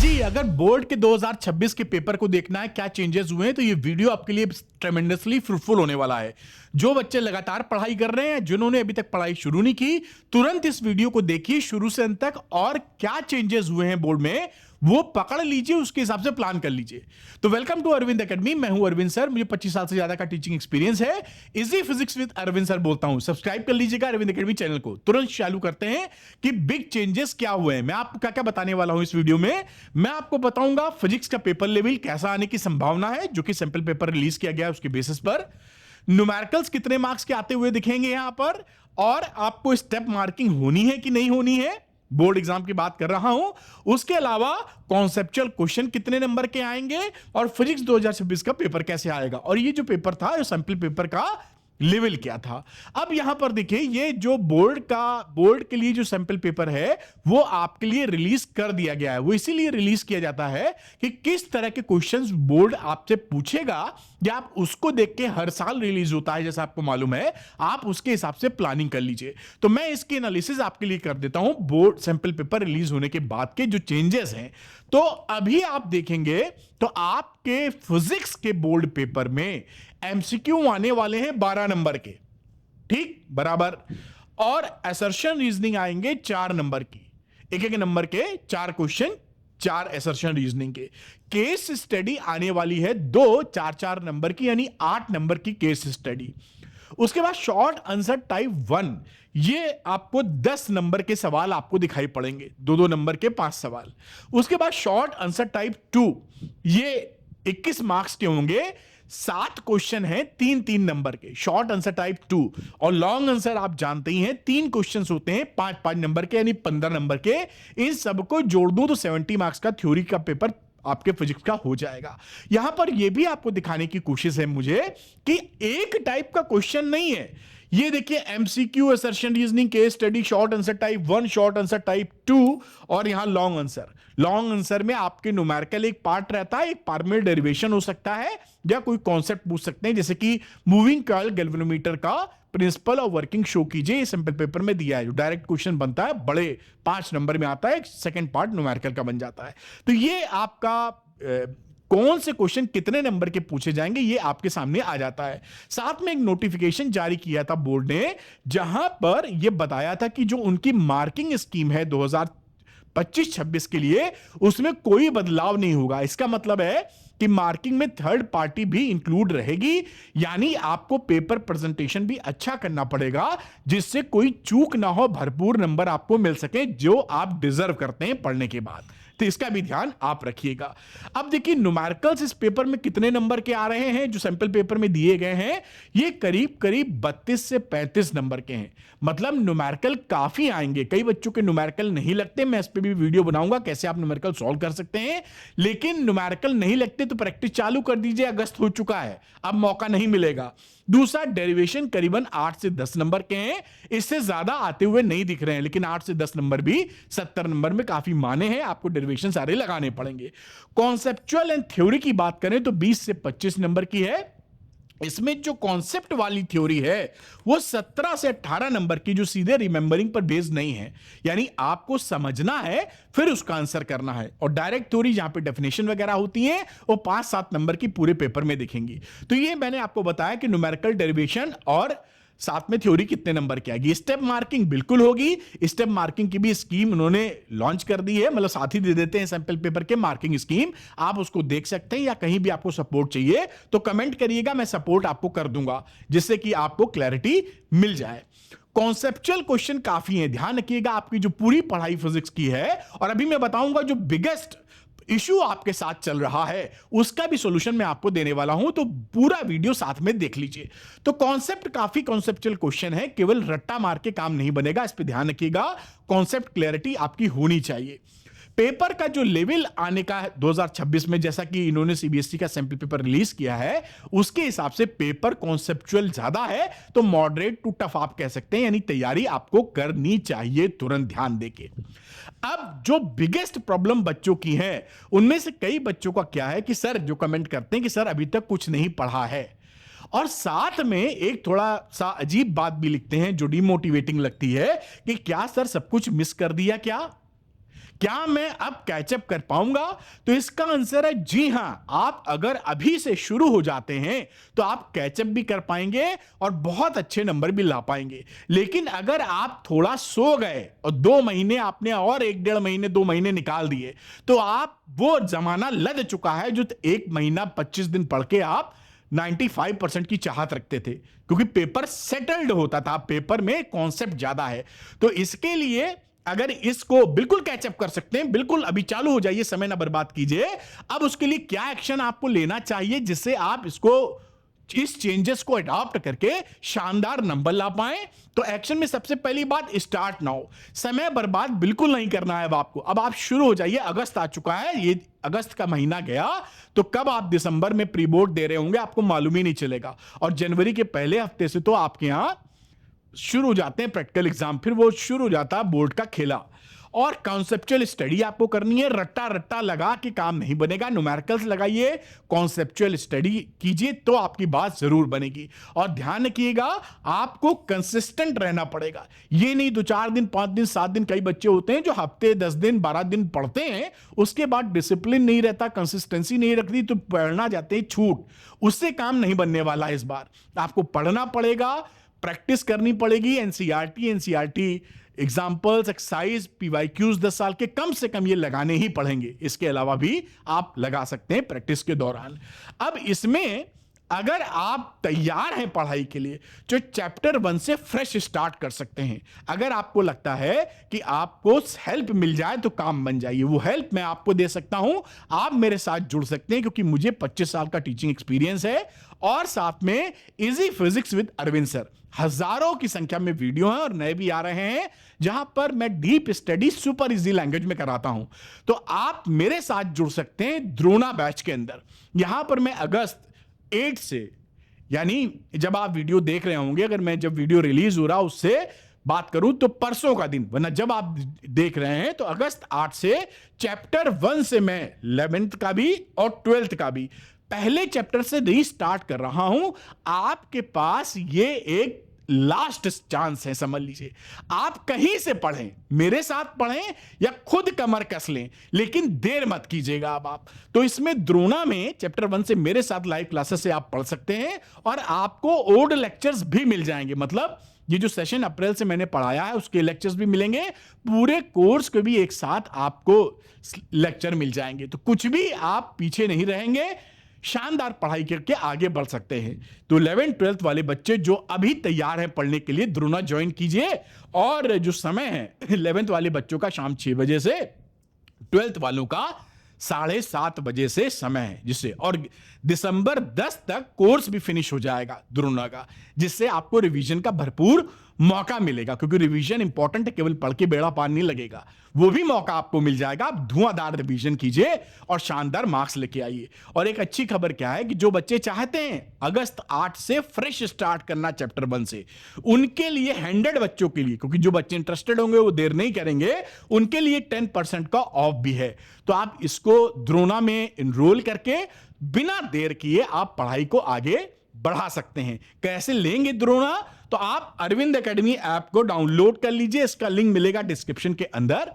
जी, अगर बोर्ड के 2026 के पेपर को देखना है क्या चेंजेस हुए हैं तो ये वीडियो आपके लिए ट्रेमेंडसली फ्रूटफुल होने वाला है। जो बच्चे लगातार पढ़ाई कर रहे हैं, जिन्होंने अभी तक पढ़ाई शुरू नहीं की, तुरंत इस वीडियो को देखिए शुरू से अंत तक, और क्या चेंजेस हुए हैं बोर्ड में वो पकड़ लीजिए, उसके हिसाब से प्लान कर लीजिए। तो वेलकम टू अरविंद एकेडमी। मैं हूं अरविंद सर, मुझे 25 साल से ज्यादा का टीचिंग एक्सपीरियंस है। Easy physics with Arvind sir बोलता हूं। सब्सक्राइब कर लीजिएगा अरविंद एकेडमी चैनल को। तुरंत चालू करते हैं कि बिग चेंजेस क्या हुए हैं। मैं आपको क्या क्या बताने वाला हूं इस वीडियो में। मैं आपको बताऊंगा फिजिक्स का पेपर लेवल कैसा आने की संभावना है, जो कि सैंपल पेपर रिलीज किया गया है उसके बेसिस पर। न्यूमेरिकल्स कितने मार्क्स के आते हुए दिखेंगे यहां पर, और आपको स्टेप मार्किंग होनी है कि नहीं होनी है, बोर्ड एग्जाम की बात कर रहा हूं। उसके अलावा कॉन्सेप्चुअल क्वेश्चन कितने नंबर के आएंगे, और फिजिक्स 2026 का पेपर कैसे आएगा, और ये जो पेपर था, जो सैंपल पेपर का लेवल क्या था। अब यहां पर देखिए, ये जो बोर्ड के लिए जो सैंपल पेपर है वो आपके लिए रिलीज कर दिया गया है। वो इसीलिए रिलीज किया जाता है कि किस तरह के क्वेश्चंस बोर्ड आपसे पूछेगा, या आप उसको देख के हर साल रिलीज होता है जैसा आपको मालूम है, आप उसके हिसाब से प्लानिंग कर लीजिए। तो मैं इसकी एनालिसिस आपके लिए कर देता हूं बोर्ड सैंपल पेपर रिलीज होने के बाद के जो चेंजेस हैं। तो अभी आप देखेंगे तो आपके फिजिक्स के बोर्ड पेपर में एमसीक्यू आने वाले हैं 12 नंबर के, ठीक बराबर, और असर्शन रीजनिंग आएंगे 4 नंबर की। एक एक नंबर के 4 क्वेश्चन, 4 असर्शन रीजनिंग के। केस स्टडी आने वाली है 2 4 नंबर की, यानी 8 नंबर की केस स्टडी। उसके बाद शॉर्ट आंसर टाइप 1, ये आपको 10 नंबर के सवाल आपको दिखाई पड़ेंगे, 2 नंबर के 5 सवाल। उसके बाद शॉर्ट आंसर टाइप 2, ये 21 मार्क्स के होंगे, 7 क्वेश्चन हैं 3 नंबर के, शॉर्ट आंसर टाइप 2। और लॉन्ग आंसर आप जानते ही हैं, 3 क्वेश्चंस होते हैं 5 नंबर के, यानी 15 नंबर के। इन सबको जोड़ दूं तो 70 मार्क्स का थ्योरी का पेपर आपके फिजिक्स का हो जाएगा। यहां पर यह भी आपको दिखाने की कोशिश है मुझे कि एक टाइप का क्वेश्चन नहीं है। ये देखिए, MCQ, assertion reasoning, case study, short answer type 1, short answer type 2, और यहां लॉन्ग आंसर। लॉन्ग आंसर में आपके न्यूमेरिकल एक पार्ट रहता है, एक पार्ट में डेरिवेशन हो सकता है, या कोई कॉन्सेप्ट पूछ सकते हैं, जैसे कि मूविंग कॉइल गैल्वेनोमीटर का प्रिंसिपल और वर्किंग शो कीजिए। ये सिंपल पेपर में दिया है, जो डायरेक्ट क्वेश्चन बनता है, बड़े 5 नंबर में आता है, सेकंड पार्ट न्यूमेरिकल का बन जाता है। तो ये आपका कौन से क्वेश्चन कितने नंबर के पूछे जाएंगे ये आपके सामने आ जाता है। साथ में एक नोटिफिकेशन जारी किया था बोर्ड ने, जहां पर यह बताया था कि जो उनकी मार्किंग स्कीम है 2025-26 के लिए, उसमें कोई बदलाव नहीं होगा। इसका मतलब है कि मार्किंग में थर्ड पार्टी भी इंक्लूड रहेगी, यानी आपको पेपर प्रेजेंटेशन भी अच्छा करना पड़ेगा, जिससे कोई चूक ना हो, भरपूर नंबर आपको मिल सके जो आप डिजर्व करते हैं पढ़ने के बाद। तो इसका भी ध्यान आप रखिएगा। अब देखिए, न्यूमेरिकल्स इस पेपर में कितने नंबर के आ रहे हैं, जो सैंपल पेपर में दिए गए हैं, ये करीब करीब 32 से 35 नंबर के हैं। मतलब न्यूमेरिकल काफी आएंगे। कई बच्चों के न्यूमेरिकल नहीं लगते, मैं इस पे भी वीडियो बनाऊंगा कैसे आप न्यूमेरिकल सॉल्व कर सकते हैं। लेकिन न्यूमेरिकल नहीं लगते तो प्रैक्टिस चालू कर दीजिए, अगस्त हो चुका है, अब मौका नहीं मिलेगा। दूसरा, डेरिवेशन करीबन 8 से 10 नंबर के हैं, इससे ज्यादा आते हुए नहीं दिख रहे हैं, लेकिन 8 से 10 नंबर भी 70 नंबर में काफी माने हैं, आपको डेरिवेशन सारे लगाने पड़ेंगे। कॉन्सेप्चुअल एंड थ्योरी की बात करें तो 20 से 25 नंबर की है। इसमें जो कॉन्सेप्ट वाली थ्योरी है वो 17 से 18 नंबर की, जो सीधे रिमेंबरिंग पर बेस्ड नहीं है, यानी आपको समझना है फिर उसका आंसर करना है। और डायरेक्ट थ्योरी, जहां पे डेफिनेशन वगैरह होती है, वो 5-7 नंबर की पूरे पेपर में दिखेंगी। तो ये मैंने आपको बताया कि न्यूमेरिकल, डेरिवेशन और साथ में थ्योरी कितने नंबर की आएगी। स्टेप मार्किंग बिल्कुल होगी। स्टेप मार्किंग की भी स्कीम उन्होंने लॉन्च कर दी है, मतलब साथ ही दे देते हैं सैंपल पेपर के मार्किंग स्कीम, आप उसको देख सकते हैं। या कहीं भी आपको सपोर्ट चाहिए तो कमेंट करिएगा, मैं सपोर्ट आपको कर दूंगा, जिससे कि आपको क्लैरिटी मिल जाए। कॉन्सेप्चुअल क्वेश्चन काफी है, ध्यान रखिएगा, आपकी जो पूरी पढ़ाई फिजिक्स की है, और अभी मैं बताऊंगा जो बिगेस्ट इशू आपके साथ चल रहा है उसका भी सॉल्यूशन मैं आपको देने वाला हूं, तो पूरा वीडियो साथ में देख लीजिए। तो कॉन्सेप्ट काफी कॉन्सेप्चुअल क्वेश्चन है, केवल रट्टा मार के काम नहीं बनेगा, इस पे ध्यान रखिएगा। कॉन्सेप्ट क्लैरिटी आपकी होनी चाहिए। पेपर का जो लेवल आने का है 2026 में, जैसा कि इन्होंने सीबीएसई का सैंपल पेपर रिलीज किया है, उसके हिसाब से पेपर कॉन्सेप्चुअल ज्यादा है, तो मॉडरेट टू टफ आप कह सकते हैं, यानी तैयारी आपको करनी चाहिए तुरंत ध्यान देके। अब जो बिगेस्ट प्रॉब्लम बच्चों की है, उनमें से कई बच्चों का क्या है कि सर, जो कमेंट करते हैं कि सर अभी तक कुछ नहीं पढ़ा है, और साथ में एक थोड़ा सा अजीब बात भी लिखते हैं जो डिमोटिवेटिंग लगती है कि क्या सर सब कुछ मिस कर दिया क्या, क्या मैं अब कैचअप कर पाऊंगा? तो इसका आंसर है जी हां। आप अगर अभी से शुरू हो जाते हैं तो आप कैचअप भी कर पाएंगे और बहुत अच्छे नंबर भी ला पाएंगे। लेकिन अगर आप थोड़ा सो गए और 2 महीने आपने और 1 डेढ़ महीने 2 महीने निकाल दिए, तो आप वो जमाना लद चुका है जो 1 महीना 25 दिन पढ़ के आप 95% की चाहत रखते थे, क्योंकि पेपर सेटल्ड होता था, पेपर में कॉन्सेप्ट ज्यादा है। तो इसके लिए अगर इसको बिल्कुल कैचअप कर सकते हैं, बिल्कुल अभी चालू हो जाइए, समय ना बर्बाद कीजिए। अब उसके लिए क्या एक्शन आपको लेना चाहिए जिससे आप इसको इस चेंजेस को अडॉप्ट करके शानदार नंबर ला पाए? तो एक्शन में सबसे पहली बात, स्टार्ट नाउ। समय बर्बाद बिल्कुल नहीं करना है अब आपको। अब आप शुरू हो जाइए। अगस्त आ चुका है, ये अगस्त का महीना गया तो कब आप दिसंबर में प्री बोर्ड दे रहे होंगे आपको मालूम ही नहीं चलेगा। और जनवरी के पहले हफ्ते से तो आपके यहां शुरू हो जाते हैं प्रैक्टिकल एग्जाम, फिर वो शुरू हो जाता है बोर्ड का खेला। और कॉन्सेप्चुअल स्टडी आपको करनी है, रट्टा रट्टा लगा के काम नहीं बनेगा। न्यूमेरिकल्स लगाइए, कॉन्सेप्चुअल स्टडी कीजिए तो आपकी बात जरूर बनेगी। और ध्यान रखिएगा, आपको कंसिस्टेंट रहना पड़ेगा। ये नहीं 2-4 दिन 5 दिन 7 दिन, कई बच्चे होते हैं जो हफ्ते 10 दिन 12 दिन पढ़ते हैं, उसके बाद डिसिप्लिन नहीं रहता, कंसिस्टेंसी नहीं रखती तो पढ़ना जाते हैं छूट। उससे काम नहीं बनने वाला है। इस बार आपको पढ़ना पड़ेगा, प्रैक्टिस करनी पड़ेगी। एनसीईआरटी एग्जाम्पल्स, एक्सरसाइज, पीवाईक्यूज 10 साल के कम से कम ये लगाने ही पड़ेंगे। इसके अलावा भी आप लगा सकते हैं प्रैक्टिस के दौरान। अब इसमें अगर आप तैयार हैं पढ़ाई के लिए, जो चैप्टर 1 से फ्रेश स्टार्ट कर सकते हैं। अगर आपको लगता है कि आपको हेल्प मिल जाए तो काम बन जाइए, वो हेल्प मैं आपको दे सकता हूं। आप मेरे साथ जुड़ सकते हैं क्योंकि मुझे 25 साल का टीचिंग एक्सपीरियंस है और साथ में easy physics with Arvind sir, हजारों की संख्या में वीडियो हैं और नए भी आ रहे हैं जहां पर मैं deep study super easy language में कराता हूं। तो आप मेरे साथ जुड़ सकते हैं द्रोणा बैच के अंदर। यहां पर मैं अगस्त 8 से, यानी जब आप वीडियो देख रहे होंगे, अगर मैं जब वीडियो रिलीज हो रहा उससे बात करूं तो परसों का दिन, वरना जब आप देख रहे हैं तो अगस्त 8 से चैप्टर 1 से मैं 11th का भी और 12th का भी पहले चैप्टर से रीस्टार्ट कर रहा हूं। आपके पास ये एक लास्ट चांस है, समझ लीजिए। आप कहीं से पढ़ें, मेरे साथ पढ़ें या खुद कमर कस लें, लेकिन देर मत कीजिएगा। अब आप तो इसमें द्रोणा में चैप्टर 1 से मेरे साथ लाइव क्लासेस से आप पढ़ सकते हैं और आपको ओल्ड लेक्चर्स भी मिल जाएंगे। मतलब ये जो सेशन अप्रैल से मैंने पढ़ाया है उसके लेक्चर्स भी मिलेंगे, पूरे कोर्स के भी एक साथ आपको लेक्चर मिल जाएंगे। तो कुछ भी आप पीछे नहीं रहेंगे, शानदार पढ़ाई करके आगे बढ़ सकते हैं। तो 11th-12th वाले बच्चे जो अभी तैयार हैं पढ़ने के लिए, द्रोणा ज्वाइन कीजिए। और जो समय है 11th वाले बच्चों का शाम 6 बजे से, 12th वालों का 7:30 बजे से समय है, जिससे और दिसंबर 10 तक कोर्स भी फिनिश हो जाएगा द्रोणा का, जिससे आपको रिवीजन का भरपूर मौका मिलेगा। क्योंकि रिवीजन इंपॉर्टेंट है, केवल पढ़ के बेड़ा पार नहीं लगेगा, वो भी मौका आपको मिल जाएगा। आप धुआंधार रिवीजन कीजिए और शानदार मार्क्स लेके आइए। और एक अच्छी खबर क्या है कि जो बच्चे चाहते हैं अगस्त 8 से फ्रेश स्टार्ट करना चैप्टर 1 से, उनके लिए 100 बच्चों के लिए, क्योंकि जो बच्चे इंटरेस्टेड होंगे वो देर नहीं करेंगे, उनके लिए 10% का ऑफ भी है। तो आप इसको द्रोणा में इनरोल करके बिना देर किए आप पढ़ाई को आगे बढ़ा सकते हैं। कैसे लेंगे द्रोणा? तो आप अरविंद एकेडमी ऐप को डाउनलोड कर लीजिए, इसका लिंक मिलेगा डिस्क्रिप्शन के अंदर।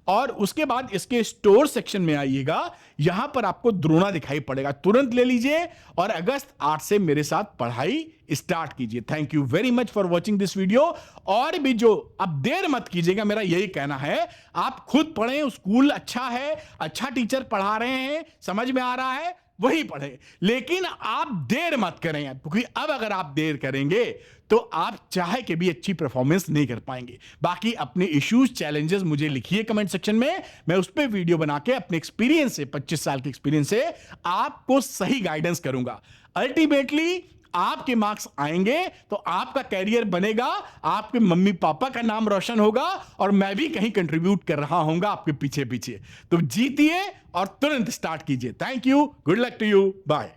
और उसके बाद इसके स्टोर सेक्शन में आइएगा, यहां पर आपको द्रोणा दिखाई पड़ेगा, तुरंत ले लीजिए और अगस्त 8 से मेरे साथ पढ़ाई स्टार्ट कीजिए। Thank you very much for watching this video. और भी जो, अब देर मत कीजिएगा, मेरा यही कहना है। आप खुद पढ़ें, स्कूल अच्छा है, अच्छा टीचर पढ़ा रहे हैं, समझ में आ रहा है, वही पढ़े। लेकिन आप देर मत करें, क्योंकि अब अगर आप देर करेंगे तो आप चाहे के भी अच्छी परफॉर्मेंस नहीं कर पाएंगे। बाकी अपने इश्यूज, चैलेंजेस मुझे लिखिए कमेंट सेक्शन में, मैं उस पर वीडियो बना के अपने एक्सपीरियंस से, 25 साल के एक्सपीरियंस से आपको सही गाइडेंस करूंगा। अल्टीमेटली आपके मार्क्स आएंगे तो आपका कैरियर बनेगा, आपके मम्मी पापा का नाम रोशन होगा और मैं भी कहीं कंट्रीब्यूट कर रहा हूंगा आपके पीछे पीछे। तो जीतिए और तुरंत स्टार्ट कीजिए। Thank you, good luck to you, bye.